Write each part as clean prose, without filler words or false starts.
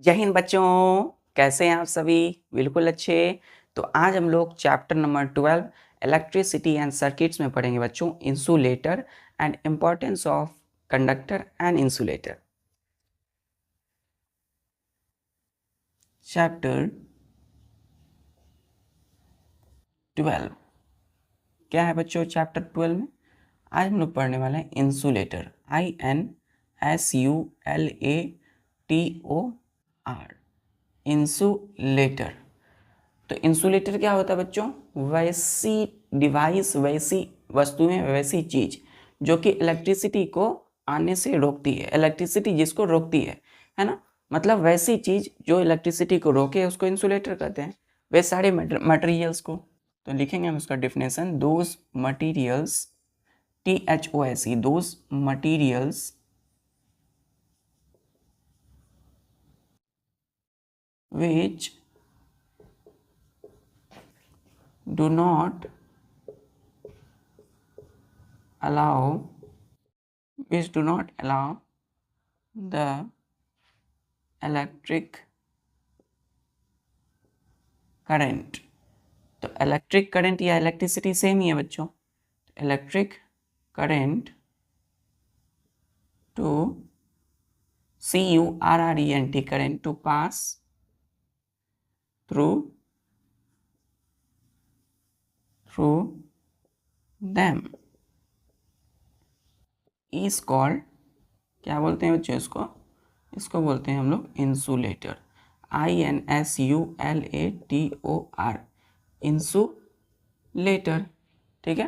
जय हिंद बच्चों, कैसे हैं आप सभी? बिल्कुल अच्छे। तो आज हम लोग chapter number 12 electricity and circuits में पढ़ेंगे बच्चों, insulator and importance of conductor and insulator. Chapter 12 क्या है बच्चों? चैप्टर 12 में आज हम लोग पढ़ने वाले हैं इंसुलेटर, INSULATOR, इंसुलेटर। तो इंसुलेटर क्या होता है बच्चों? वैसी डिवाइस, वैसी वस्तुएं, वैसी चीज जो कि इलेक्ट्रिसिटी को आने से रोकती है, इलेक्ट्रिसिटी जिसको रोकती है ना। मतलब वैसी चीज जो इलेक्ट्रिसिटी को रोके उसको इंसुलेटर कहते हैं। वे सारे मटेरियल्स को, तो लिखेंगे हम उसका definition, those materials, THOSE, those materials which do not allow the electric current। तो इलेक्ट्रिक करंट या इलेक्ट्रिसिटी सेम ही है बच्चों। Electric current to CURRENT, current to pass through them is called, क्या बोलते हैं बच्चों इसको? इसको बोलते हैं हम लोग इंसुलेटर, INSULATOR, इंसुलेटर। ठीक है,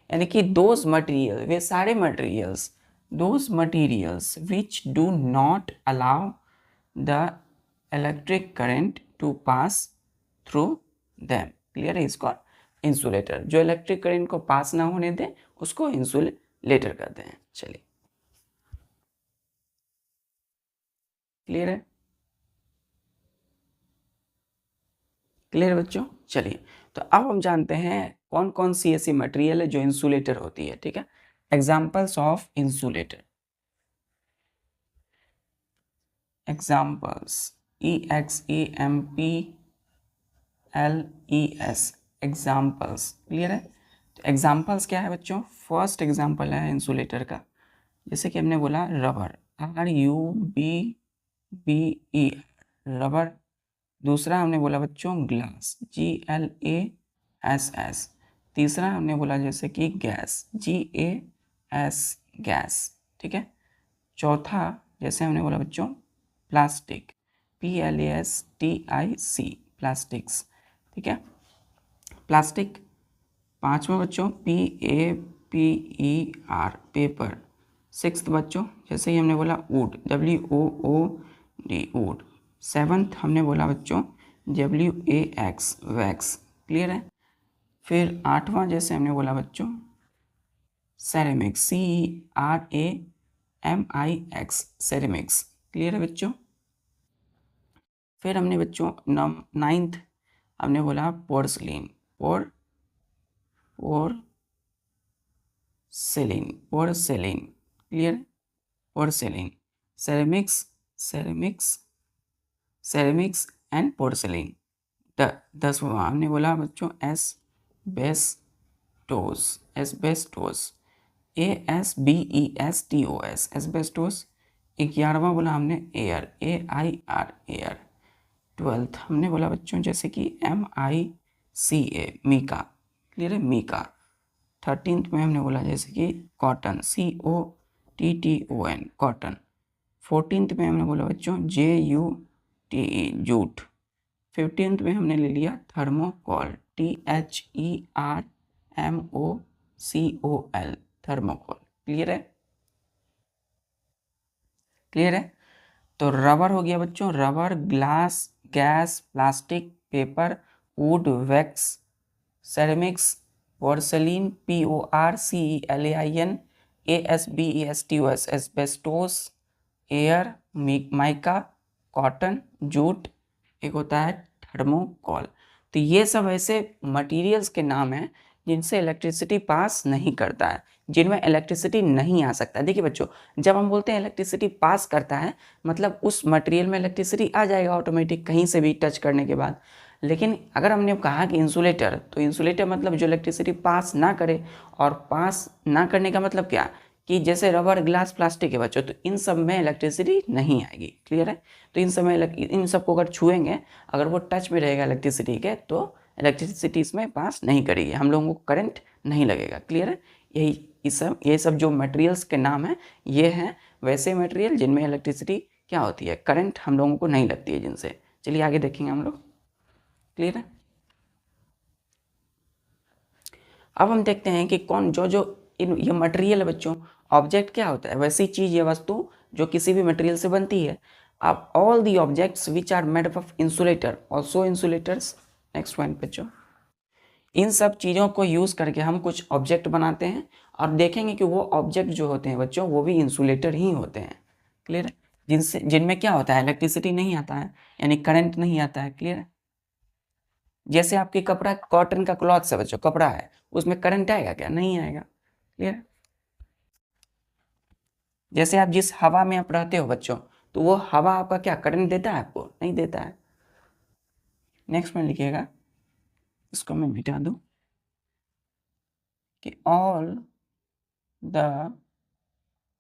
यानी कि दोज मटेरियल, वे सारे materials, those materials which do not allow the electric current to pass through them, clear है, इसको इंसुलेटर। जो इलेक्ट्रिक करंट को पास ना होने दे उसको इंसुलेटर कहते हैं। चलिए, क्लियर है? क्लियर बच्चों? चलिए, तो अब हम जानते हैं कौन कौन सी ऐसी मटेरियल है जो इंसुलेटर होती है। ठीक है, examples of insulator, examples, EXAMPLES, examples. Clear है? तो एग्जाम्पल्स क्या है बच्चों? फर्स्ट एग्जाम्पल है इंसुलेटर का, जैसे कि हमने बोला रबर, RUBBE, रबर। दूसरा हमने बोला बच्चों ग्लास, GLASS। तीसरा हमने बोला जैसे कि गैस, GAS, गैस। ठीक है, चौथा जैसे हमने बोला बच्चों प्लास्टिक, PLASTIC, प्लास्टिक्स। ठीक है, प्लास्टिक। पांचवा बच्चों PAPER, पेपर। सिक्स्थ बच्चों जैसे ही हमने बोला वुड, WOOD, वुड। सेवन्थ हमने बोला बच्चों WAX, वैक्स। क्लियर है? फिर आठवां जैसे हमने बोला बच्चों सेरेमिक्स, CERAMIX, सेरेमिक्स। क्लियर है बच्चों? फिर हमने बच्चों नाइन्थ हमने बोला porcelain, porcelain. Clear? Porcelain, ceramics and porcelain. 10वां हमने बोला बच्चों एस्बेस्टोस, एस्बेस्टोस। 11वां बोला हमने एयर, AIR, एयर। 12th हमने बोला बच्चों जैसे कि MICA, मीका। क्लियर है? मीका। 13th में हमने बोला जैसे कि कॉटन, COTTON, कॉटन। 14th में हमने बोला बच्चों JUTE, जूट। 15th में हमने ले लिया थर्मोकोल, THERMOCOL, थर्मोकोल। क्लियर है? क्लियर है? तो रबर हो गया बच्चों, rubber, glass, gas, plastic, paper, would, wax, ceramics, porcelain, PORCELAIN, ASBESTOS, asbestos, air, mica, cotton, jute, एक होता है थर्मोकोल। तो ये सब ऐसे मटेरियल्स के नाम हैं जिनसे इलेक्ट्रिसिटी पास नहीं करता है, जिनमें इलेक्ट्रिसिटी नहीं आ सकता है। देखिए बच्चों, जब हम बोलते हैं इलेक्ट्रिसिटी पास करता है मतलब उस मटेरियल में इलेक्ट्रिसिटी आ जाएगा ऑटोमेटिक कहीं से भी टच करने के बाद। लेकिन अगर हमने कहा कि इंसुलेटर, तो इंसुलेटर मतलब जो इलेक्ट्रिसिटी पास ना करे, और पास ना करने का मतलब क्या कि जैसे रबर, ग्लास, प्लास्टिक है बच्चों, तो इन सब में इलेक्ट्रिसिटी नहीं आएगी। क्लियर है? तो इन सब में इन सबको अगर छुएंगे, अगर वो टच में रहेगा इलेक्ट्रिसिटी के, तो इलेक्ट्रिसिटी इसमें पास नहीं करेगी, हम लोगों को करंट नहीं लगेगा। क्लियर है? ये सब जो मटेरियल्स के नाम है, ये हैं वैसे मटेरियल जिनमें इलेक्ट्रिसिटी क्या होती है, करंट हम लोगों को नहीं लगती है जिनसे। चलिए आगे देखेंगे हम लोग। क्लियर है? अब हम देखते हैं कि कौन जो जो ये मटेरियल है बच्चों, ऑब्जेक्ट क्या होता है, वैसी चीज़ या वस्तु जो किसी भी मटेरियल से बनती है। अब all the objects which are made of insulator also insulators. Next point बच्चों, इन सब चीज़ों को यूज़ करके हम कुछ ऑब्जेक्ट बनाते हैं, और देखेंगे कि वो ऑब्जेक्ट जो होते हैं बच्चों, वो भी इंसुलेटर ही होते हैं। क्लियर है? जिनमें क्या होता है, इलेक्ट्रिसिटी नहीं आता है, यानी करंट नहीं आता है। क्लियर है? जैसे आपकी कपड़ा, कॉटन का क्लॉथ है बच्चों, कपड़ा है, उसमें करंट आएगा क्या? नहीं आएगा। क्लियर है? जैसे आप जिस हवा में आप रहते हो बच्चों, तो वो हवा आपका क्या करंट देता है आपको? नहीं देता है। नेक्स्ट में लिखिएगा, इसको मैं मिटा दूं कि all the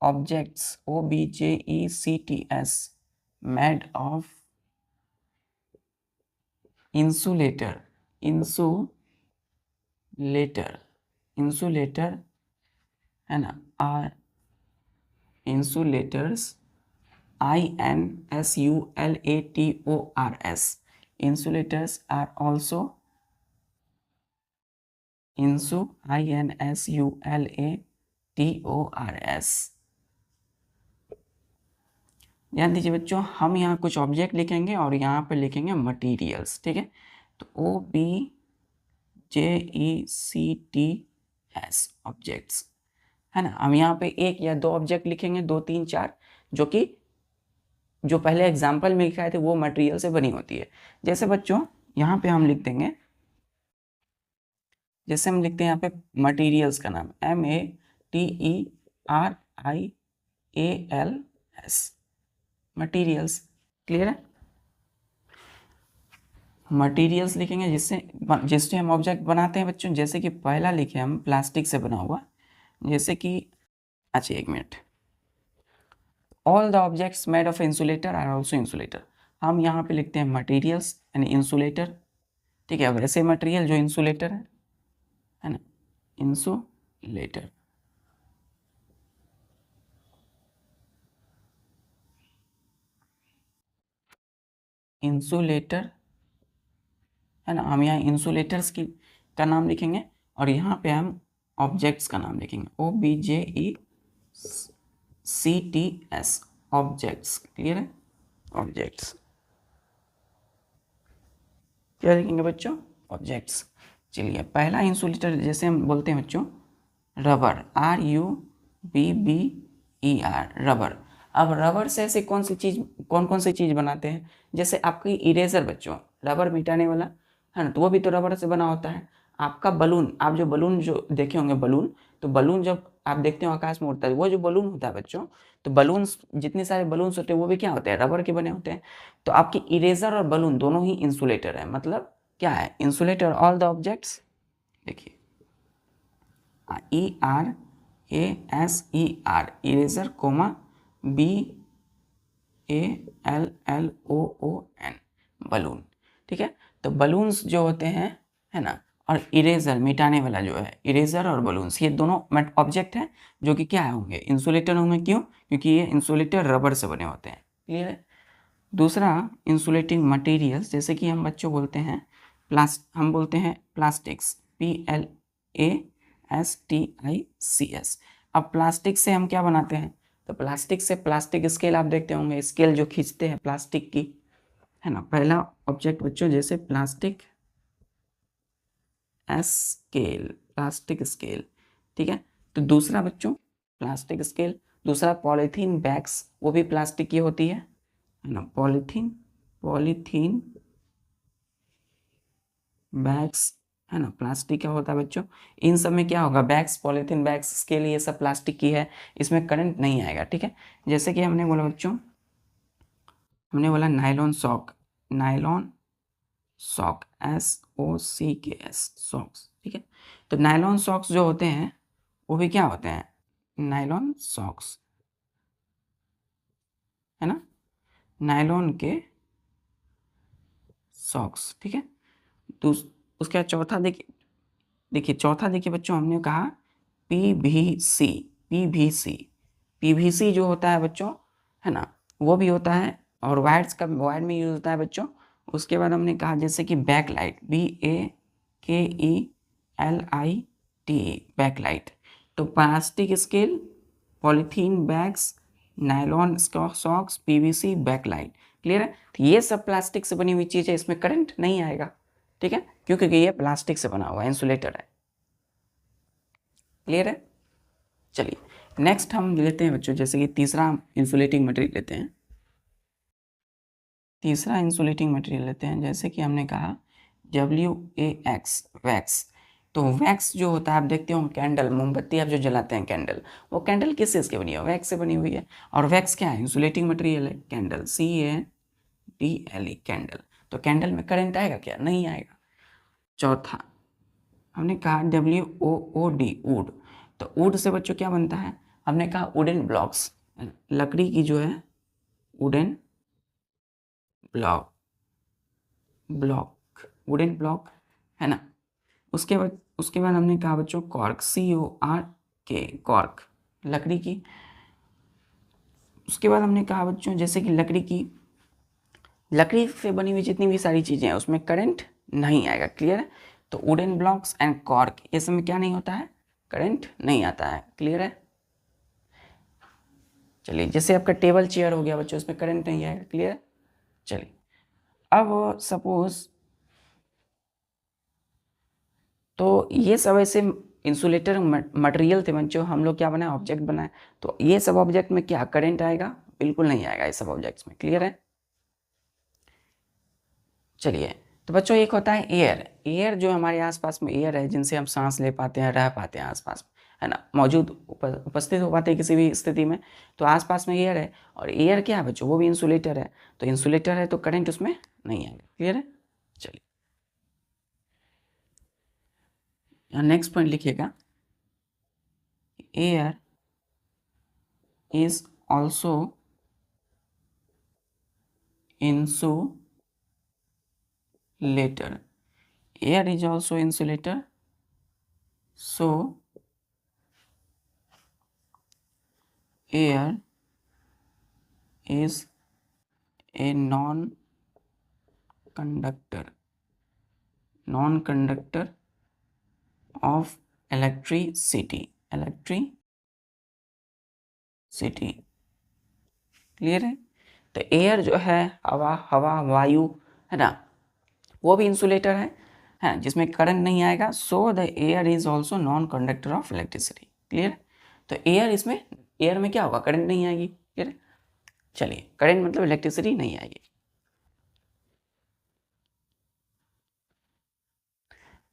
objects objects made of insulator है ना, are insulators insulators insulators are also insulators। ध्यान दीजिए बच्चों, हम यहाँ कुछ ऑब्जेक्ट लिखेंगे और यहाँ पे लिखेंगे मटेरियल्स। ठीक है? तो OBJECTS ऑब्जेक्ट्स, है ना। हम यहाँ पे एक या दो ऑब्जेक्ट लिखेंगे, 2 3 4, जो कि जो पहले एग्जाम्पल में लिखाए थे वो मटेरियल से बनी होती है। जैसे बच्चों यहाँ पे हम लिख देंगे, जैसे हम लिखते हैं यहाँ पे मटेरियल्स का नाम METERIALS, मटेरियल्स। क्लियर है? मटेरियल्स लिखेंगे जिससे हम ऑब्जेक्ट बनाते हैं बच्चों। जैसे कि पहला लिखे हम प्लास्टिक से बना हुआ, जैसे कि, अच्छा एक minute, all the objects made of insulator are also insulator. हम यहाँ पे लिखते हैं मटेरियल्स यानी इंसुलेटर। ठीक है? वैसे मटेरियल जो इंसुलेटर है ना, इंसुलेटर। इंसुलेटर है ना, हम यहाँ इंसुलेटर्स की का नाम लिखेंगे, और यहाँ पे हम ऑब्जेक्ट्स का नाम लिखेंगे OBJECTS ऑब्जेक्ट्स। क्लियर है? ऑब्जेक्ट्स क्या लिखेंगे बच्चों? ऑब्जेक्ट्स। चलिए पहला इंसुलेटर जैसे हम बोलते हैं बच्चों, रबर, RUBBER, रबर। अब रबर से ऐसे कौन कौन सी चीज़ बनाते हैं? जैसे आपकी इरेजर बच्चों, रबर मिटाने वाला है ना, तो वो भी तो रबर से बना होता है। आपका बलून, आप जो बलून जो देखे होंगे बलून, तो बलून जब आप देखते हो आकाश में उड़ता है, वो जो बलून होता है बच्चों, तो बलून, जितने सारे बलून्स होते हैं वो भी क्या होते हैं? रबर के बने होते हैं। तो आपकी इरेजर और बलून दोनों ही इंसुलेटर है। मतलब क्या है? Insulator all the objects. देखिए ERASER, eraser, comma BALLOON, balloon. ठीक है? तो बलून्स जो होते हैं, है ना, और इरेजर मिटाने वाला जो है, इरेजर और बलून्स, ये दोनों ऑब्जेक्ट हैं जो कि क्या होंगे? इंसुलेटर होंगे। क्यों? क्योंकि ये इंसुलेटर रबर से बने होते हैं। क्लियर है? दूसरा इंसुलेटिंग मटेरियल्स, जैसे कि हम बच्चों बोलते हैं हम बोलते हैं प्लास्टिक्स, PLASTICS। अब प्लास्टिक से हम क्या बनाते हैं? तो प्लास्टिक से प्लास्टिक स्केल आप देखते होंगे, स्केल जो खींचते हैं प्लास्टिक की, है ना। पहला ऑब्जेक्ट बच्चों जैसे प्लास्टिक स्केल, प्लास्टिक स्केल। ठीक है? तो दूसरा बच्चों प्लास्टिक स्केल, दूसरा पॉलीथीन बैग्स, वो भी प्लास्टिक की होती है ना, पॉलीथीन बैग्स, है ना, प्लास्टिक क्या होता है बच्चों, इन सब में क्या होगा, बैग्स, पॉलीथीन बैग्स के लिए सब प्लास्टिक की है, इसमें करंट नहीं आएगा, ठीक है। जैसे कि हमने बोला बच्चों, हमने बोला nylon sock, nylon sock, SOCKS, socks, ठीक है। तो नायलॉन सॉक्स जो होते हैं वो भी क्या होते हैं, नायलॉन सॉक्स, है ना, नायलॉन के सॉक्स, ठीक है। तो उसका चौथा देखिए चौथा देखिए बच्चों, हमने कहा PVC, PVC, PVC जो होता है बच्चों, है ना, वो भी होता है, और वायर में यूज होता है बच्चों। उसके बाद हमने कहा जैसे कि बैकलाइट, BAKELITE, बैकलाइट। तो plastic scale, polythene bags, nylon socks, PVC, bakelite, clear है। तो ये सब प्लास्टिक से बनी हुई चीज़ है, इसमें करंट नहीं आएगा, ठीक है, क्योंकि ये प्लास्टिक से बना हुआ इंसुलेटर है, क्लियर है। चलिए नेक्स्ट हम लेते हैं बच्चों, जैसे कि तीसरा इंसुलेटिंग मटेरियल लेते हैं, तीसरा इंसुलेटिंग मटेरियल लेते हैं, जैसे कि हमने कहा WAX, वैक्स। तो वैक्स जो होता है, आप देखते हो कैंडल, मोमबत्ती आप जो जलाते हैं कैंडल, वो कैंडल किस चीज़ की बनी है, वैक्स से बनी हुई है। और वैक्स क्या है, इंसुलेटिंग मटेरियल है, कैंडल, CANDLE, कैंडल। तो कैंडल में करंट आएगा क्या, नहीं आएगा। चौथा हमने कहा WOOD, वुड। तो वुड से बच्चों क्या बनता है, हमने कहा वुडन ब्लॉक्स, लकड़ी की जो है वुडन वुडन ब्लॉक, है ना। उसके बाद हमने कहा बच्चों कॉर्क, CORK, कॉर्क, लकड़ी की। उसके बाद हमने कहा बच्चों जैसे कि लकड़ी से बनी हुई जितनी भी सारी चीज़ें हैं उसमें करंट नहीं आएगा, क्लियर है। तो वुडन ब्लॉक्स एंड कॉर्क, ये सब में क्या नहीं होता है, करंट नहीं आता है, क्लियर है। चलिए जैसे आपका टेबल चेयर हो गया बच्चों, उसमें करंट नहीं आएगा, क्लियर है। चलिए अब सपोज, तो ये सब ऐसे इंसुलेटर मटेरियल थे बच्चों, हम लोग क्या बनाए, ऑब्जेक्ट बनाए। तो ये सब ऑब्जेक्ट में क्या करंट आएगा, बिल्कुल नहीं आएगा ये सब ऑब्जेक्ट्स में, क्लियर है। चलिए तो बच्चों एक होता है एयर जो हमारे आसपास में एयर है, जिनसे हम सांस ले पाते हैं, रह पाते हैं आसपास में, है ना, मौजूद उपस्थित हो पाते हैं किसी भी स्थिति में। तो आसपास में एयर है, और एयर क्या है बच्चों, वो भी इंसुलेटर है। तो इंसुलेटर है तो करंट उसमें नहीं आएगा, क्लियर है। चलिए यहाँ नेक्स्ट पॉइंट लिखिएगा, air is also insulator, air is also insulator, so air is a non-conductor of electricity, clear है। तो एयर जो है हवा वायु, है ना, वो भी इंसुलेटर है जिसमें करंट नहीं आएगा। So the air is also non conductor of electricity, clear. तो एयर में क्या होगा, करंट नहीं आएगी, क्लियर। चलिए करंट मतलब इलेक्ट्रिसिटी नहीं आएगी।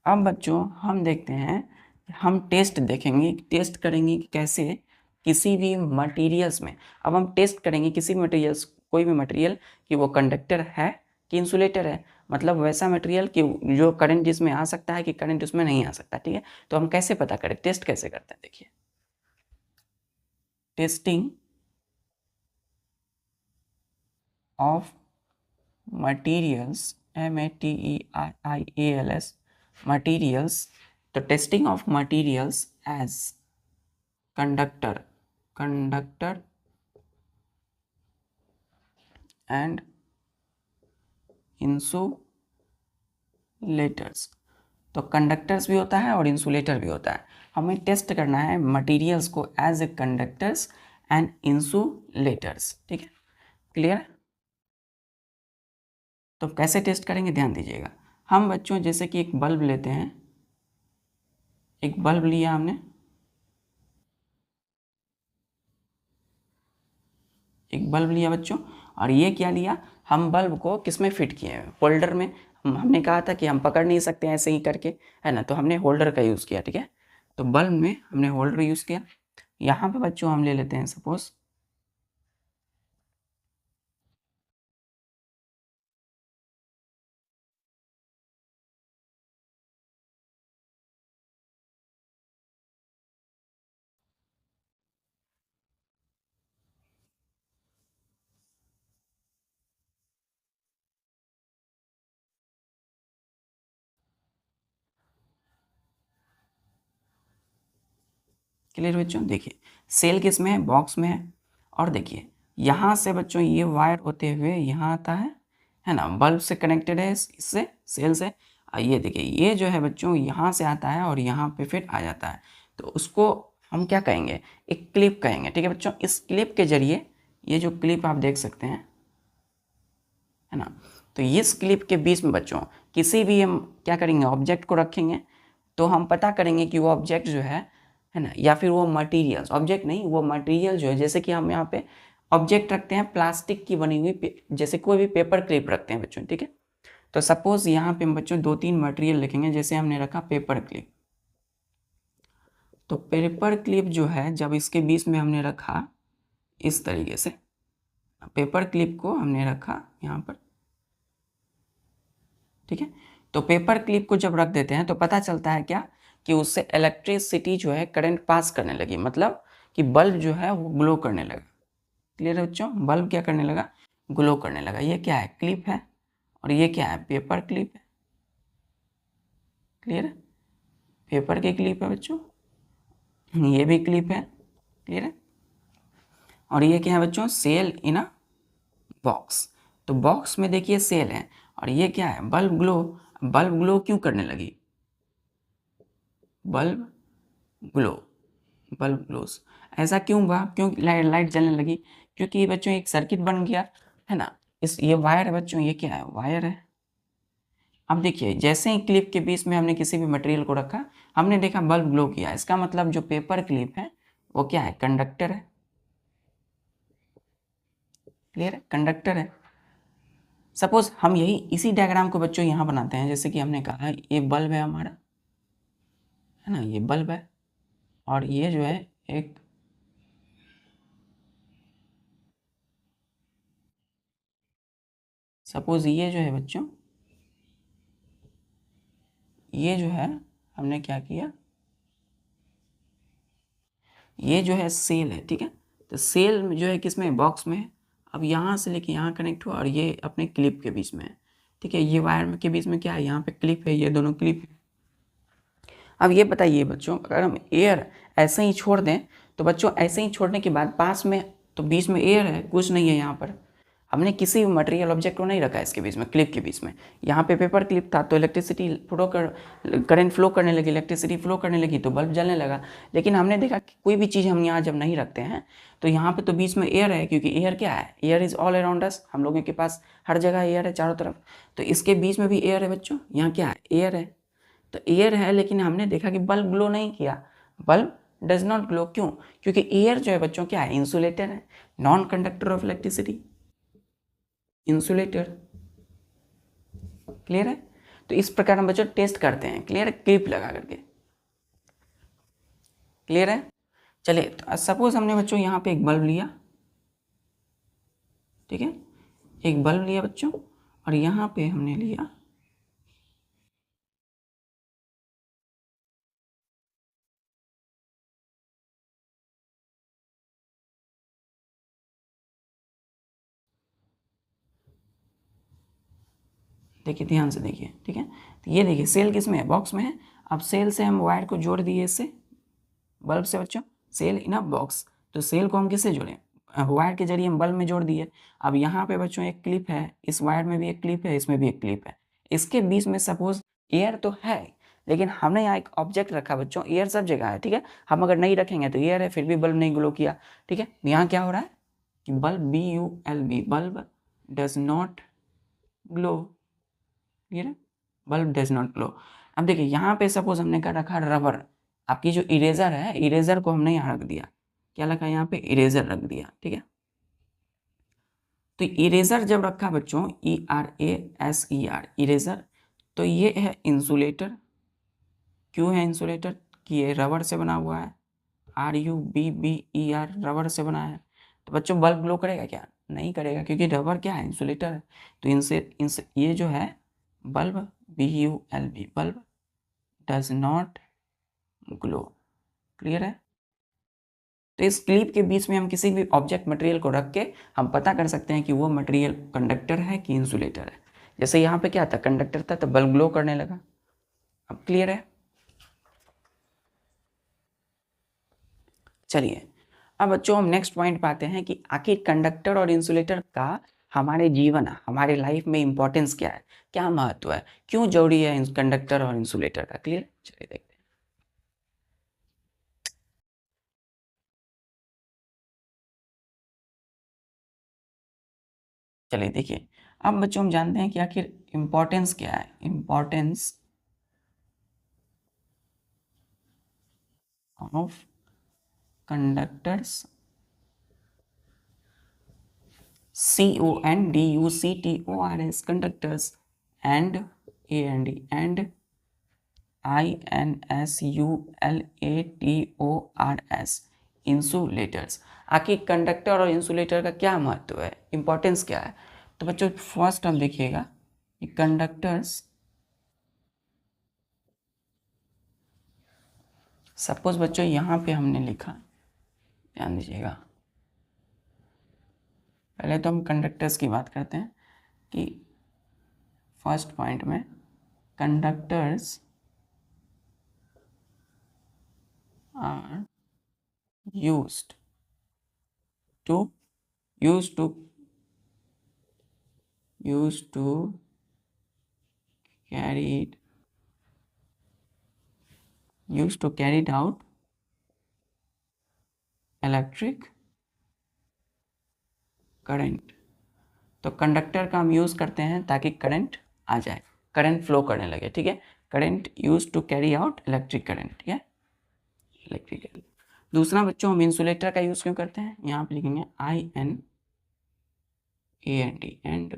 अब बच्चों हम देखते हैं, हम टेस्ट करेंगे कि कैसे किसी भी मटेरियल्स में, अब हम टेस्ट करेंगे किसी भी मटेरियल्स, कोई भी मटेरियल, कि वो कंडक्टर है कि इंसुलेटर है, मतलब वैसा मटेरियल कि जो करंट जिसमें आ सकता है कि करंट उसमें नहीं आ सकता, ठीक है। तो हम कैसे पता करें, टेस्ट कैसे करते हैं, देखिए testing of materials, MATERIALS, materials. तो testing of materials as conductor and insulators. तो कंडक्टर्स भी होता है और इंसुलेटर भी होता है। हमें टेस्ट करना है मटेरियल्स को as a conductors and insulators, ठीक है, क्लियर। तो कैसे टेस्ट करेंगे ध्यान दीजिएगा। हम बच्चों जैसे कि एक बल्ब लेते हैं, एक बल्ब लिया हमने, एक बल्ब लिया बच्चों, और ये क्या लिया, हम बल्ब को किस में फिट किए हैं, होल्डर में। हमने कहा था कि हम पकड़ नहीं सकते ऐसे ही करके, है ना, तो हमने होल्डर का यूज़ किया, ठीक है। तो बल्ब में हमने होल्डर यूज़ किया। यहाँ पे बच्चों हम ले लेते हैं सपोज क्लियर बच्चों। देखिए सेल किस में है, बॉक्स में है। और देखिए यहाँ से बच्चों ये वायर होते हुए यहाँ आता है ना, बल्ब से कनेक्टेड है इससे, सेल से। ये देखिए ये जो है बच्चों यहाँ से आता है और यहाँ पे फिर आ जाता है, तो उसको हम क्या कहेंगे, एक क्लिप कहेंगे, ठीक है बच्चों। इस क्लिप के जरिए, ये जो क्लिप आप देख सकते हैं, है ना, तो इस क्लिप के बीच में बच्चों किसी भी हम क्या करेंगे, ऑब्जेक्ट को रखेंगे, तो हम पता करेंगे कि वो ऑब्जेक्ट जो है ना, या फिर वो मटेरियल्स, ऑब्जेक्ट नहीं, वो मटेरियल जो है, जैसे कि हम यहाँ पे ऑब्जेक्ट रखते हैं प्लास्टिक की बनी हुई, जैसे कोई भी पेपर क्लिप रखते हैं बच्चों, ठीक है। तो सपोज यहाँ पे हम बच्चों 2-3 मटेरियल लिखेंगे, जैसे हमने रखा पेपर क्लिप। तो पेपर क्लिप जो है जब इसके बीच में हमने रखा इस तरीके से, पेपर क्लिप को हमने रखा यहाँ पर, ठीक है। तो पेपर क्लिप को जब रख देते हैं तो पता चलता है क्या, कि उससे इलेक्ट्रिसिटी जो है करंट पास करने लगी, मतलब कि बल्ब जो है वो ग्लो करने लगा। क्लियर है बच्चों, बल्ब क्या करने लगा, ग्लो करने लगा। ये क्या है, क्लिप है, और ये क्या है, पेपर क्लिप है। क्लियर है, पेपर की क्लिप है बच्चों, ये भी क्लिप है। क्लियर है, और ये क्या है बच्चों, सेल इन अ बॉक्स। तो बॉक्स में देखिए सेल है, और ये क्या है, बल्ब ग्लो। बल्ब ग्लो क्यों करने लगी, बल्ब ग्लो, बल्ब ग्लोस, ऐसा क्यों हुआ, क्यों लाइट जलने लगी, क्योंकि बच्चों एक सर्किट बन गया, है ना। इस ये वायर है बच्चों, ये क्या है, वायर है। अब देखिए जैसे ही क्लिप के बीच में हमने किसी भी मटेरियल को रखा, हमने देखा बल्ब ग्लो किया, इसका मतलब जो पेपर क्लिप है वो क्या है, कंडक्टर है। क्लियर है, कंडक्टर है। सपोज हम यही इसी डायग्राम को बच्चों यहाँ बनाते हैं, जैसे कि हमने कहा ये बल्ब है हमारा, है ना, ये बल्ब है, और ये जो है एक, सपोज ये जो है बच्चों, ये जो है हमने क्या किया, ये जो है सेल है, ठीक है। तो सेल में जो है किसमें, बॉक्स में है। अब यहाँ से लेके यहाँ कनेक्ट हुआ, और ये अपने क्लिप के बीच में है, ठीक है। ये वायर के बीच में क्या है, यहाँ पे क्लिप है, ये दोनों क्लिप है। अब ये बताइए बच्चों, अगर हम एयर ऐसे ही छोड़ दें, तो बच्चों ऐसे ही छोड़ने के बाद पास में, तो बीच में एयर है, कुछ नहीं है यहाँ पर। हमने किसी भी मटेरियल ऑब्जेक्ट को नहीं रखा इसके बीच में, क्लिप के बीच में। यहाँ पे पेपर क्लिप था, तो इलेक्ट्रिसिटी फ्लो करंट फ्लो करने लगी, इलेक्ट्रिसिटी फ्लो करने लगी, तो बल्ब जलने लगा। लेकिन हमने देखा कि कोई भी चीज़ हम यहाँ जब नहीं रखते हैं, तो यहाँ पे तो बीच में एयर है, क्योंकि एयर क्या है, air is all around us, हम लोगों के पास हर जगह एयर है चारों तरफ। तो इसके बीच में भी एयर है बच्चों, यहाँ क्या है, एयर है। तो एयर है, लेकिन हमने देखा कि बल्ब ग्लो नहीं किया, बल्ब डज नॉट ग्लो। क्यों, क्योंकि एयर जो है बच्चों क्या है, इंसुलेटर है, non conductor of electricity, insulator. Clear है। तो इस प्रकार हम बच्चों टेस्ट करते हैं, क्लियर है, क्लिप लगा करके। क्लियर है। चलिए तो सपोज हमने बच्चों यहाँ पे एक बल्ब लिया, ठीक है, एक बल्ब लिया बच्चों, और यहाँ पे हमने लिया देखिए ध्यान से देखिए, ठीक है। तो ये देखिए सेल किस में है, बॉक्स में है। अब सेल से हम वायर को जोड़ दिए इससे, बल्ब से बच्चों, सेल इन अ बॉक्स। तो सेल को हम किससे जोड़ें, वायर के जरिए हम बल्ब में जोड़ दिए। अब यहाँ पे बच्चों एक क्लिप है, इस वायर में भी एक क्लिप है, इसमें भी एक क्लिप है। इसके बीच में सपोज एयर तो है, लेकिन हमने यहाँ एक ऑब्जेक्ट रखा बच्चों, एयर सब जगह है, ठीक है। हम अगर नहीं रखेंगे तो एयर है, फिर भी बल्ब नहीं ग्लो किया, ठीक है। यहाँ क्या हो रहा है कि bulb, BULB, bulb does not glow. Clear है, बल्ब डज नॉट ग्लो। अब देखिए यहाँ पे सपोज हमने क्या रखा, रबर, आपकी जो इरेजर है, इरेजर को हमने यहाँ रख दिया, क्या रखा यहाँ पे, इरेजर रख दिया, ठीक है। तो इरेजर जब रखा बच्चों, ERASER, इरेजर, तो ये है इंसुलेटर। क्यों है इंसुलेटर? कि ये रबर से बना हुआ है, RUBBER, रबर से बना है। तो बच्चों बल्ब ग्लो करेगा क्या? नहीं करेगा, क्योंकि रबर क्या है? इंसुलेटर है। तो इनसे ये जो है bulb, BULB, bulb does not glow. Clear है? तो इस क्लिप के बीच में हम किसी भी ऑब्जेक्ट मटेरियल को रख के हम पता कर सकते हैं कि वो मटेरियल कंडक्टर है कि इंसुलेटर है। जैसे यहाँ पे क्या था? कंडक्टर था, तो बल्ब ग्लो करने लगा। अब क्लियर है? चलिए, अब बच्चों हम नेक्स्ट पॉइंट पे आते हैं कि आखिर कंडक्टर और इंसुलेटर का हमारे जीवन, हमारे लाइफ में इंपॉर्टेंस क्या है, क्या महत्व है, क्यों जरूरी है कंडक्टर और इंसुलेटर का। क्लियर? चलिए देखते हैं। चलिए देखिए, अब बच्चों हम जानते हैं कि आखिर इंपॉर्टेंस क्या है। Importance of conductors, CONDUCTORS, conductors, and AND, and INSULATORS, insulators. आखिर कंडक्टर और इंसुलेटर का क्या महत्व है, इंपॉर्टेंस क्या है? तो बच्चों फर्स्ट हम देखिएगा कि कंडक्टर्स, सपोज बच्चों यहाँ पे हमने लिखा, ध्यान दीजिएगा, पहले तो हम कंडक्टर्स की बात करते हैं कि फर्स्ट पॉइंट में conductors are used to carried out electric current. तो कंडक्टर का हम यूज़ करते हैं ताकि करंट आ जाए, करंट फ्लो करने लगे। ठीक है, current use to carry out electric current. ठीक है, इलेक्ट्रिकल। दूसरा बच्चों हम इंसुलेटर का यूज़ क्यों करते हैं? यहाँ पे लिखेंगे INAND एंड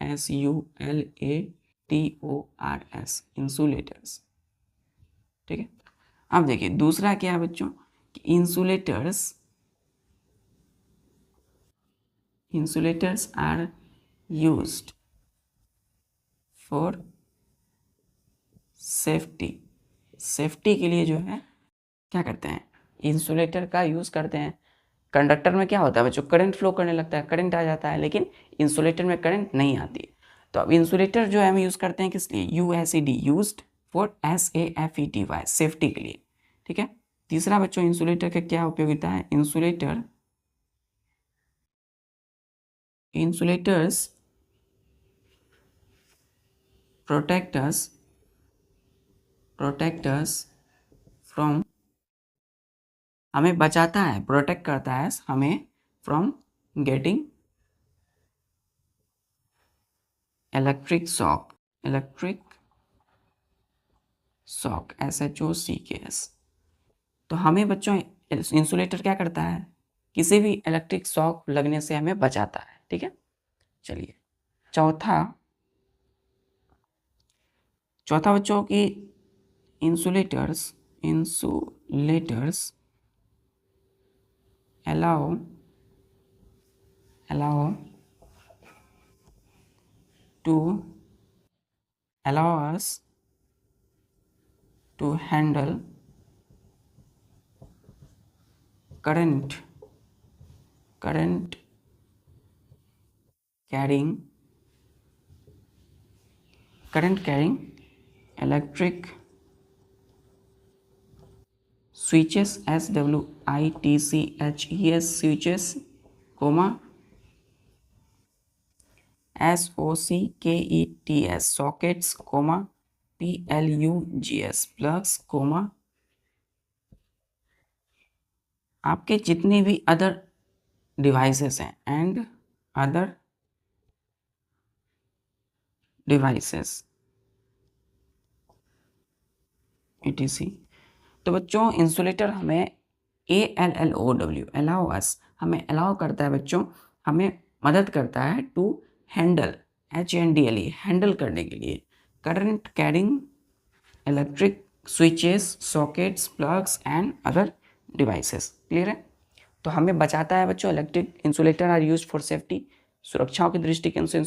INSULATORS, इंसुलेटर्स। ठीक है, अब देखिए दूसरा क्या है बच्चों कि insulators are used for safety के लिए जो है क्या करते हैं? इंसुलेटर का यूज़ करते हैं। कंडक्टर में क्या होता है बच्चों? करंट फ्लो करने लगता है, करंट आ जाता है, लेकिन इंसुलेटर में करंट नहीं आती। तो अब इंसुलेटर जो है हम यूज़ करते हैं किस लिए? USED, used for SAFETY, safety के लिए। ठीक है, तीसरा बच्चों इंसुलेटर का क्या उपयोगिता है? इंसुलेटर्स प्रोटेक्ट अस फ्रॉम, हमें बचाता है, प्रोटेक्ट करता है हमें from getting electric shock, SHOCKS। तो हमें बच्चों इंसुलेटर क्या करता है? किसी भी इलेक्ट्रिक शॉक लगने से हमें बचाता है। ठीक है, चलिए चौथा बच्चों की insulators allow us to handle current carrying electric switches, SWITCHES, switches, SOCKETS, sockets, PLUGS, plugs, आपके जितने भी अदर डिवाइसेस हैं एंड अदर डिवाइसेस ETC। तो बच्चों इंसुलेटर हमें ALLOW, अलाउ अस, हमें अलाउ करता है बच्चों, हमें मदद करता है टू हैंडल HNDLE हैंडल करने के लिए current carrying electric switches, sockets, plugs and other devices. Clear है? तो हमें बचाता है बच्चों। Electric insulator are use for safety, सुरक्षाओं की दृष्टिकोण से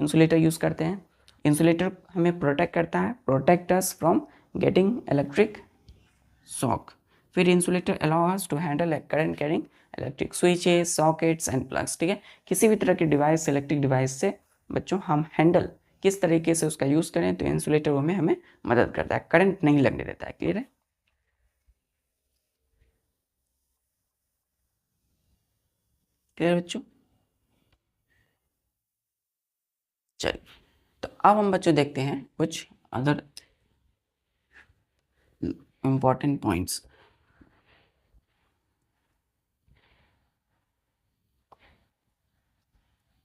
इंसुलेटर यूज़ करते हैं। इंसुलेटर हमें प्रोटेक्ट करता है, protect us from getting electric shock. फिर insulator allow us to handle current carrying electric switches, sockets and plugs. ठीक है, किसी भी तरह के डिवाइस, इलेक्ट्रिक डिवाइस से बच्चों हम हैंडल किस तरीके से उसका यूज़ करें, तो इंसुलेटर में हमें मदद करता है, करंट नहीं लगने देता है। क्लियर है? क्लियर बच्चों? चलिए, तो अब हम बच्चों देखते हैं कुछ अदर इंपॉर्टेंट पॉइंट्स।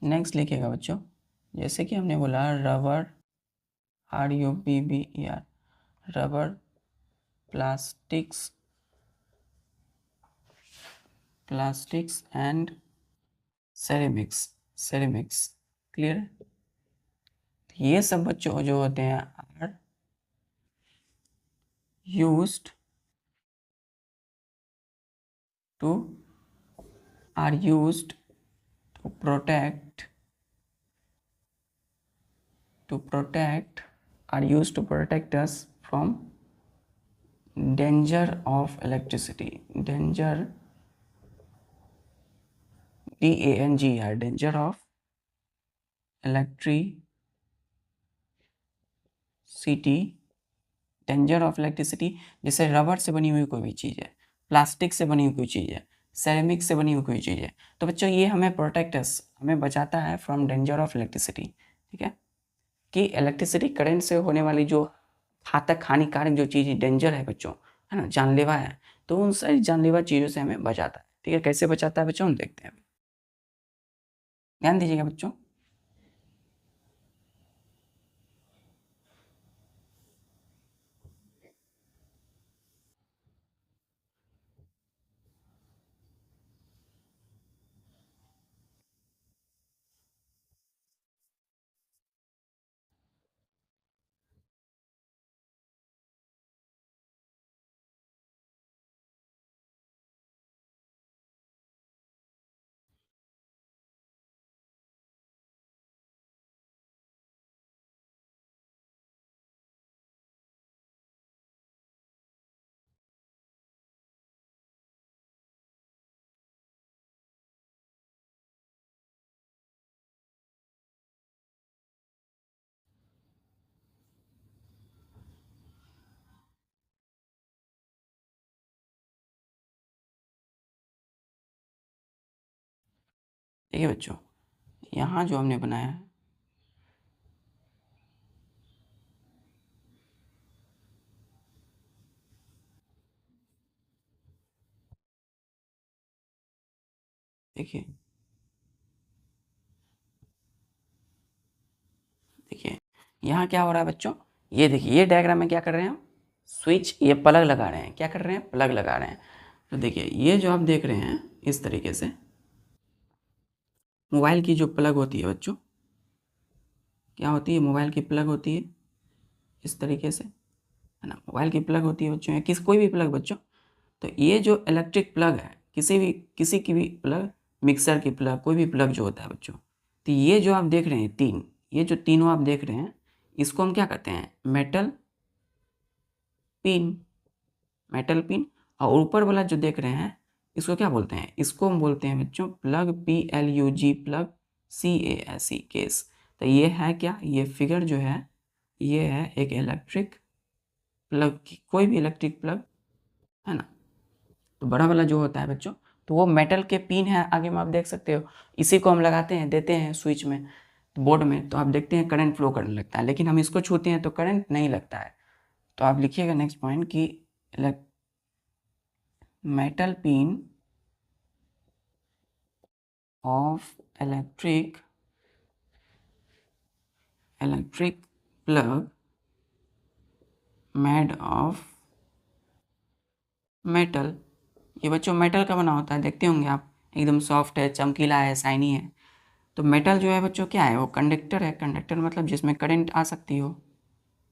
नेक्स्ट लिखिएगा बच्चों, जैसे कि हमने बोला rubber, RUBBER, rubber, plastics and ceramics. Clear है? ये सब बच्चों जो होते हैं are used to protect us from danger of electricity, DANGER, danger of electricity. जैसे रबर से बनी हुई कोई भी चीज़ है, प्लास्टिक से बनी हुई कोई चीज़ है, सेरेमिक से बनी हुई कोई चीज़ है, तो बच्चों ये हमें हमें बचाता है फ्रॉम डेंजर ऑफ इलेक्ट्रिसिटी। ठीक है, कि इलेक्ट्रिसिटी करंट से होने वाली जो घातक, हानिकारक जो चीज़ डेंजर है बच्चों, है ना, जानलेवा है, तो उन सारी जानलेवा चीज़ों से हमें बचाता है। ठीक है, कैसे बचाता है बच्चों, हम देखते हैं। ध्यान दीजिएगा बच्चों। देखिए बच्चों, यहाँ जो हमने बनाया है, देखिए यहाँ क्या हो रहा है बच्चों, ये देखिए, ये डायग्राम में क्या कर रहे हैं हम, स्विच, ये प्लग लगा रहे हैं। क्या कर रहे हैं, प्लग लगा रहे हैं। तो देखिए, ये जो आप देख रहे हैं इस तरीके से, मोबाइल की जो प्लग होती है बच्चों, क्या होती है, मोबाइल की प्लग होती है इस तरीके से, है ना, मोबाइल की प्लग होती है बच्चों, या कोई भी प्लग बच्चों। तो ये जो इलेक्ट्रिक प्लग है, किसी की भी प्लग, मिक्सर की प्लग, कोई भी प्लग जो होता है बच्चों, तो ये जो आप देख रहे हैं ये जो तीनों आप देख रहे हैं, इसको हम क्या कहते हैं, मेटल पिन। और ऊपर वाला जो देख रहे हैं, इसको क्या बोलते हैं, इसको हम बोलते हैं बच्चों plug, PLUG, plug, CASE, case. तो ये है क्या, ये फिगर जो है, ये है एक इलेक्ट्रिक प्लग की, कोई भी इलेक्ट्रिक प्लग, है ना। तो बड़ा वाला जो होता है बच्चों, तो वो मेटल के पिन है, आगे में आप देख सकते हो, इसी को हम लगाते हैं, देते हैं स्विच में, बोर्ड में, तो आप देखते हैं करंट फ्लो करने लगता है। लेकिन हम इसको छूते हैं तो करंट नहीं लगता है। तो आप लिखिएगा नेक्स्ट पॉइंट कि metal pin of electric plug made of metal. ये बच्चों मेटल का बना होता है, देखते होंगे आप, एकदम सॉफ्ट है, चमकीला है, शाइनी है। तो मेटल जो है बच्चों क्या है, वो कंडक्टर है। कंडक्टर मतलब जिसमें करंट आ सकती हो,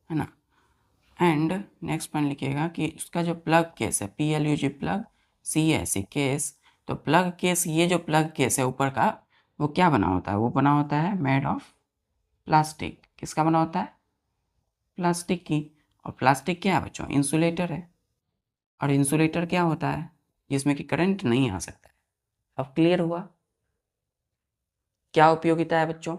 है ना। एंड नेक्स्ट पॉइंट लिखिएगा कि उसका जो प्लग केस है, PLUG प्लग, CAC केस। तो प्लग केस, ये जो प्लग केस है ऊपर का, वो क्या बना होता है, वो बना होता है मेड ऑफ प्लास्टिक। किसका बना होता है, प्लास्टिक की। और प्लास्टिक क्या है बच्चों, इंसुलेटर है। और इंसुलेटर क्या होता है, जिसमें कि करंट नहीं आ सकता है। अब क्लियर हुआ क्या उपयोगिता है बच्चों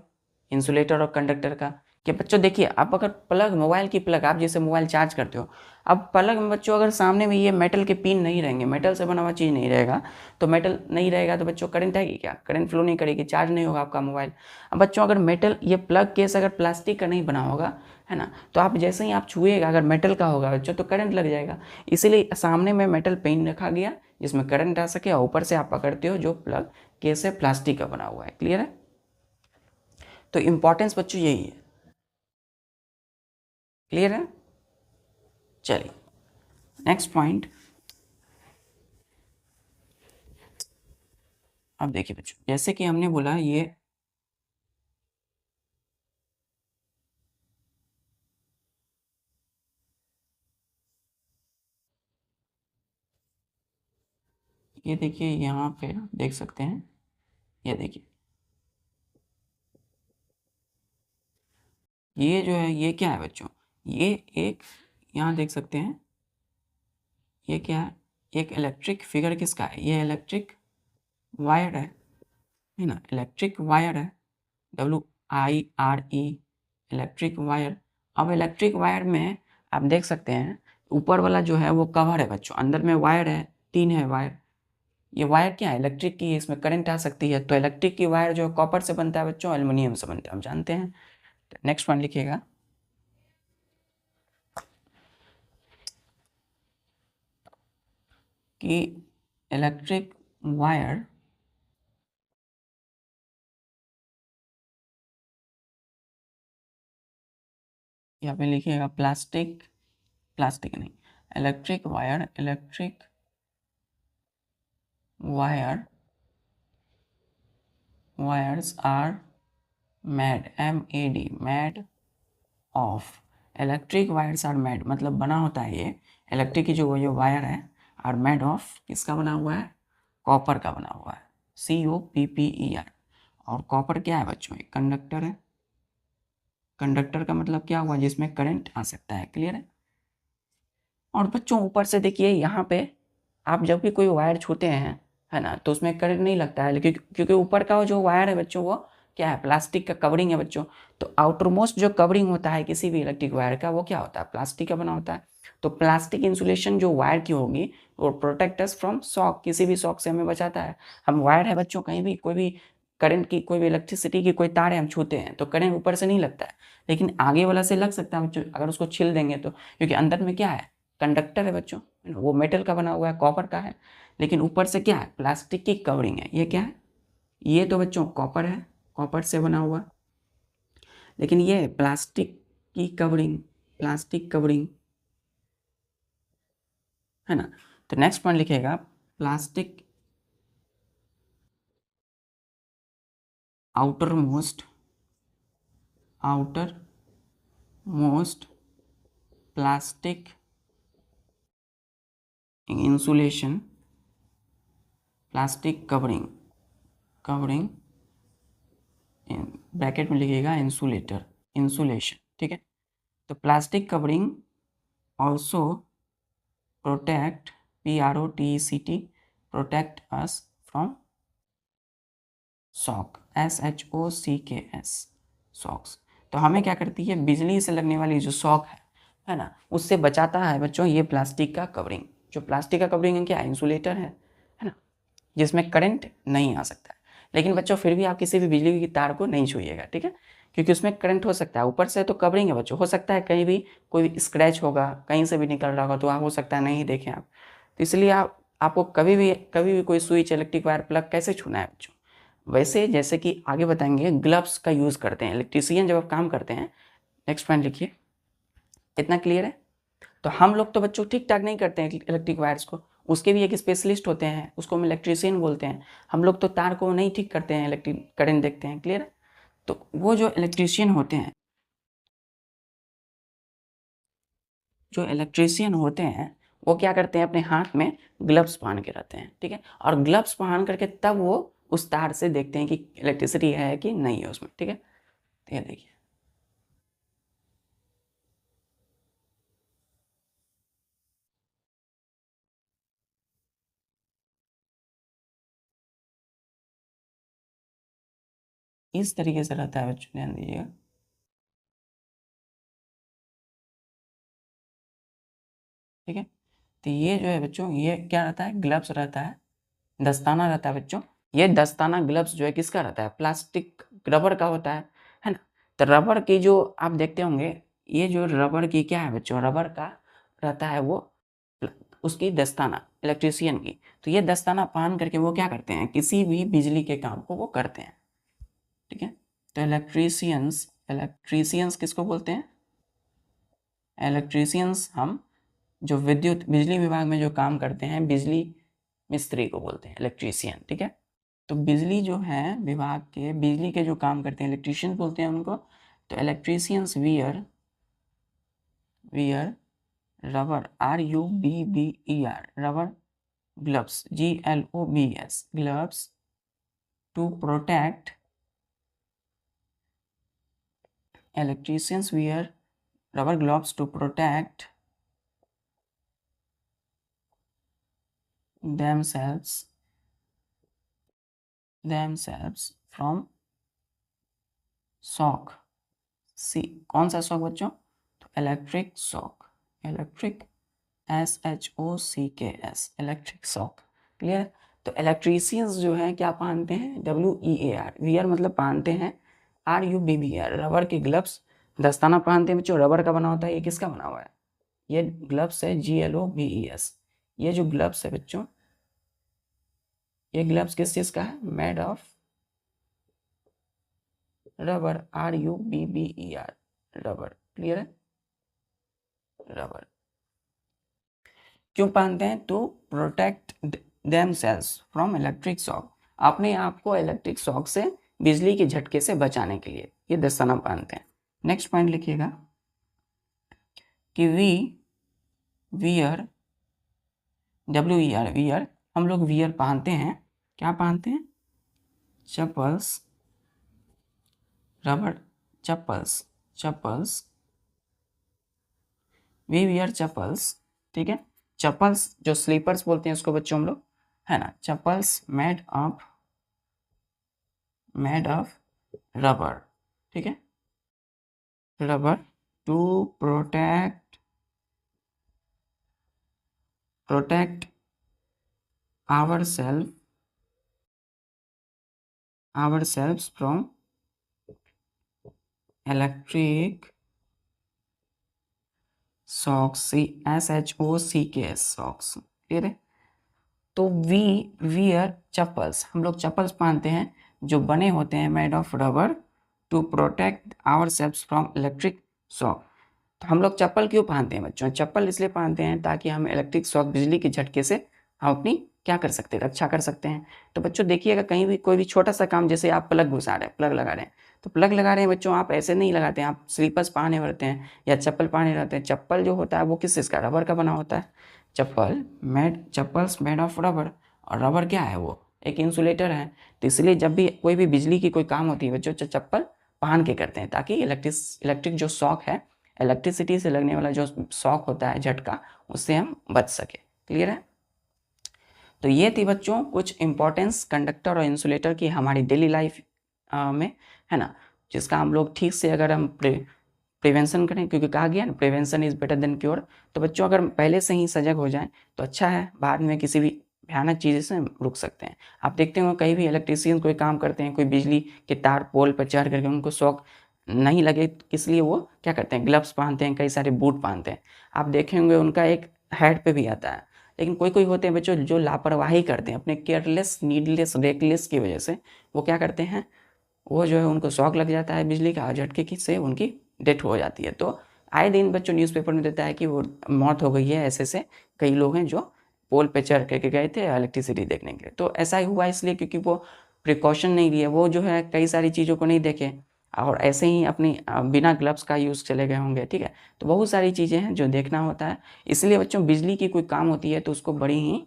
इंसुलेटर और कंडक्टर का। कि बच्चों देखिए, आप अगर प्लग, मोबाइल की प्लग, आप जैसे मोबाइल चार्ज करते हो, अब प्लग में बच्चों अगर सामने में ये मेटल के पिन नहीं रहेंगे, मेटल से बना हुआ चीज़ नहीं रहेगा, तो मेटल नहीं रहेगा तो बच्चों करंट आएगी क्या, करंट फ्लो नहीं करेगी, चार्ज नहीं होगा आपका मोबाइल। अब बच्चों अगर मेटल, ये प्लग केस अगर प्लास्टिक का नहीं बना होगा, है ना, तो आप जैसे ही आप छुएगा, अगर मेटल का होगा बच्चों तो करंट लग जाएगा। इसीलिए सामने में मेटल पिन रखा गया जिसमें करंट आ सके, और ऊपर से आप पकड़ते हो जो प्लग केस है प्लास्टिक का बना हुआ है। क्लियर है। तो इंपॉर्टेंस बच्चों यही है। क्लियर है। चलिए नेक्स्ट पॉइंट। अब देखिए बच्चों, जैसे कि हमने बोला ये देखिए यहाँ पे आप देख सकते हैं, ये देखिए, ये जो है ये क्या है बच्चों, ये एक, यहाँ देख सकते हैं, ये क्या है, एक इलेक्ट्रिक फिगर किसका है, ये इलेक्ट्रिक वायर है ना, इलेक्ट्रिक वायर है, WIRE, इलेक्ट्रिक वायर। अब इलेक्ट्रिक वायर में आप देख सकते हैं ऊपर वाला जो है वो कवर है बच्चों, अंदर में वायर है, 3 है वायर। ये वायर क्या है, इलेक्ट्रिक की है, इसमें करंट आ सकती है। तो इलेक्ट्रिक की वायर जो कॉपर से बनता है बच्चों, एल्युमिनियम से बनता है, हम जानते हैं। नेक्स्ट पॉइंट लिखिएगा कि इलेक्ट्रिक वायर यहाँ पे लिखिएगा प्लास्टिक, प्लास्टिक नहीं, electric wire, electric wire, wires are made, MED, made of, electric wires are made मतलब बना होता है ये इलेक्ट्रिक की जो ये वायर है, आर मेड ऑफ, किसका बना हुआ है, कॉपर का बना हुआ है, COPPER। और कॉपर क्या है बच्चों, एक कंडक्टर है। कंडक्टर का मतलब क्या हुआ, जिसमें करंट आ सकता है। क्लियर है। और बच्चों ऊपर से देखिए यहाँ पे आप जब भी कोई वायर छूते हैं, है ना, तो उसमें करंट नहीं लगता है, लेकिन क्योंकि ऊपर का जो वायर है बच्चों वो क्या है, प्लास्टिक का कवरिंग है बच्चों। तो आउटर मोस्ट जो कवरिंग होता है किसी भी इलेक्ट्रिक वायर का, वो क्या होता है, प्लास्टिक का बना होता है। तो प्लास्टिक इंसुलेशन जो वायर की होगी वो प्रोटेक्ट अस फ्रॉम शॉक, किसी भी शॉक से हमें बचाता है। हम वायर है बच्चों, कहीं भी कोई भी करंट की, कोई भी इलेक्ट्रिसिटी की कोई तार है, हम छूते हैं तो करंट ऊपर से नहीं लगता है, लेकिन आगे वाला से लग सकता है बच्चों अगर उसको छील देंगे तो, क्योंकि अंदर में क्या है, कंडक्टर है बच्चों, वो मेटल का बना हुआ है, कॉपर का है, लेकिन ऊपर से क्या है, प्लास्टिक की कवरिंग है। ये क्या है, ये तो बच्चों कॉपर है, कॉपर से बना हुआ, लेकिन ये प्लास्टिक की कवरिंग, प्लास्टिक कवरिंग, है ना। तो नेक्स्ट पॉइंट लिखेगा plastic outermost, outermost plastic insulation, plastic covering, covering bracket में लिखिएगा इंसुलेटर, इंसुलेशन, ठीक है। तो plastic covering also protect, PROTECT, protect us from shock, SHOCKS, shocks. तो हमें क्या करती है, बिजली से लगने वाली जो शॉक है ना, उससे बचाता है बच्चों ये प्लास्टिक का कवरिंग। जो प्लास्टिक का कवरिंग है क्या, इंसुलेटर है ना, जिसमें करंट नहीं आ सकता है। लेकिन बच्चों फिर भी आप किसी भी बिजली की तार को नहीं छूइएगा, ठीक है, क्योंकि उसमें करंट हो सकता है। ऊपर से तो कवरिंग है बच्चों, हो सकता है कहीं भी कोई स्क्रैच होगा, कहीं से भी निकल रहा होगा, तो आप हो सकता है नहीं देखें आप। तो इसलिए आपको कभी भी कोई स्विच, इलेक्ट्रिक वायर, प्लग कैसे छूना है बच्चों, वैसे जैसे कि आगे बताएंगे ग्लव्स का यूज़ करते हैं इलेक्ट्रीशियन जब आप काम करते हैं। नेक्स्ट पॉइंट लिखिए, इतना क्लियर है। तो हम लोग तो बच्चों ठीक ठाक नहीं करते हैं इलेक्ट्रिक वायर्स को, उसके भी एक स्पेशलिस्ट होते हैं, उसको हम इलेक्ट्रीशियन बोलते हैं। हम लोग तो तार को नहीं ठीक करते हैं, इलेक्ट्रिक करंट देखते हैं, क्लियर। तो वो जो इलेक्ट्रीशियन होते हैं, वो क्या करते हैं, अपने हाथ में ग्लव्स पहन के रहते हैं, ठीक है। और ग्लव्स पहन करके तब वो उस तार से देखते हैं कि इलेक्ट्रिसिटी है कि नहीं है उसमें, ठीक है। तो ये देखिए, इस तरीके से रहता है बच्चों, ध्यान दीजिएगा। ठीक है, तो ये जो है बच्चों, ये क्या रहता है, ग्लव्स रहता है, दस्ताना रहता है बच्चों। ये दस्ताना ग्लव्स जो है किसका रहता है, प्लास्टिक रबर का होता है ना। तो रबर की जो आप देखते होंगे, ये जो रबर की क्या है बच्चों, रबर का रहता है वो उसकी दस्ताना, इलेक्ट्रीशियन की। तो ये दस्ताना पहन करके वो क्या करते हैं, किसी भी बिजली के काम को वो करते हैं, ठीक है। तो इलेक्ट्रीशियंस किसको बोलते हैं, इलेक्ट्रीशियंस हम जो विद्युत बिजली विभाग में जो काम करते हैं, बिजली मिस्त्री को बोलते हैं इलेक्ट्रीशियन, ठीक है। तो बिजली जो है विभाग के, बिजली के जो काम करते हैं, इलेक्ट्रीशियन बोलते हैं उनको। तो electricians wear rubber, RUBBER, rubber gloves, GLOVS, gloves to protect, electricians wear rubber gloves to protect themselves from shock। See, कौन सा शॉक बच्चों, तो electric shock, electric SHOCKS, electric shock, clear. तो इलेक्ट्रीशियंस जो है क्या पहनते हैं, WEAR, वियर मतलब पहनते हैं, RUBBER, रबर के ग्लव्स, दस्ताना पहनते हैं बच्चों, रबर का बना होता है। ये किसका बना हुआ है, ये ग्लव्स है, GLOVES। ये जो ग्लव्स है बच्चों, ये ग्लव्स किस चीज का है, made of rubber, RUBBER, rubber, clear है, रबर। क्यों पहनते हैं, to protect themselves from electric shock, अपने आप को इलेक्ट्रिक शॉक से, बिजली के झटके से बचाने के लिए ये दस्ताना पहनते हैं। नेक्स्ट पॉइंट लिखिएगा कि वियर, WER, वियर, हम लोग वियर पहनते हैं, क्या पहनते हैं, chappals, rubber chappals, we wear chappals, ठीक है। चप्पल्स जो स्लीपर्स बोलते हैं उसको बच्चों हम लोग, है ना, चप्पल्स मेड ऑफ रबर, ठीक है, rubber to protect ourselves from electric shocks, SHOCKS, shocks, clear है। तो वियर चप्पल्स, हम लोग चप्पल्स पहनते हैं जो बने होते हैं made of rubber, to protect ourselves from electric shock. तो हम लोग चप्पल क्यों पहनते हैं बच्चों, चप्पल इसलिए पहनते हैं ताकि हम इलेक्ट्रिक शॉक, बिजली के झटके से हम अपनी क्या कर सकते हैं, रक्षा कर सकते हैं। तो बच्चों देखिएगा, कहीं भी कोई भी छोटा सा काम, जैसे आप प्लग घुसा रहे हैं, प्लग लगा रहे हैं, तो प्लग लगा रहे हैं बच्चों, आप ऐसे नहीं लगाते हैं, आप स्लीपर्स पहने रहते हैं या चप्पल पहने रहते हैं। चप्पल जो होता है वो किस चीज़ का, रबर का बना होता है। चप्पल्स मेड ऑफ रबर, और रबर क्या है, वो एक इंसुलेटर है। तो इसलिए जब भी कोई भी बिजली की कोई काम होती है बच्चों, चप्पल पहन के करते हैं, ताकि इलेक्ट्रिक जो शॉक है, इलेक्ट्रिसिटी से लगने वाला जो शॉक होता है, झटका, उससे हम बच सके, क्लियर है। तो ये थी बच्चों कुछ इंपॉर्टेंस कंडक्टर और इंसुलेटर की हमारी डेली लाइफ में, है ना, जिसका हम लोग ठीक से अगर हम प्रिवेंशन करें, क्योंकि कहा गया ना, prevention is better than cure. तो बच्चों अगर पहले से ही सजग हो जाएं तो अच्छा है, बाद में किसी भी भयानक चीज़ से रुक सकते हैं। आप देखते हो कहीं भी इलेक्ट्रीशियन कोई काम करते हैं, कोई बिजली के तार पोल पर चढ़ करके उनको शॉक नहीं लगे, इसलिए वो क्या करते हैं, ग्लव्स पहनते हैं, कई सारे बूट पहनते हैं। आप देखेंगे उनका एक हेड पे भी आता है। लेकिन कोई होते हैं बच्चों जो लापरवाही करते हैं, अपने केयरलेस, नीडलेस, रेकलेस की वजह से वो क्या करते हैं, वो जो है उनको शॉक लग जाता है बिजली का, झटके की से उनकी डेथ हो जाती है। तो आए दिन बच्चों न्यूज़पेपर में देता है कि वो मौत हो गई है, ऐसे से कई लोग हैं जो पोल पे चढ़ करके गए थे इलेक्ट्रिसिटी देखने के लिए। तो ऐसा ही हुआ इसलिए क्योंकि वो प्रिकॉशन नहीं लिए, वो जो है कई सारी चीज़ों को नहीं देखे और ऐसे ही अपनी बिना ग्लव्स का यूज़ चले गए होंगे, ठीक है। तो बहुत सारी चीज़ें हैं जो देखना होता है, इसलिए बच्चों बिजली की कोई काम होती है तो उसको बड़ी ही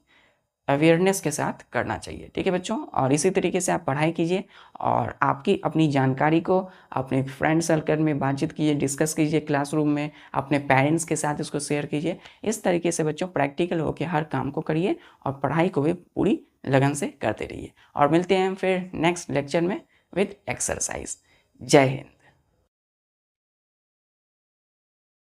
अवेयरनेस के साथ करना चाहिए, ठीक है बच्चों। और इसी तरीके से आप पढ़ाई कीजिए और आपकी अपनी जानकारी को अपने फ्रेंड सर्कल में बातचीत कीजिए, डिस्कस कीजिए, क्लासरूम में अपने पेरेंट्स के साथ इसको शेयर कीजिए। इस तरीके से बच्चों प्रैक्टिकल होकर हर काम को करिए और पढ़ाई को भी पूरी लगन से करते रहिए। और मिलते हैं हम फिर नेक्स्ट लेक्चर में विद एक्सरसाइज। जय हिंद।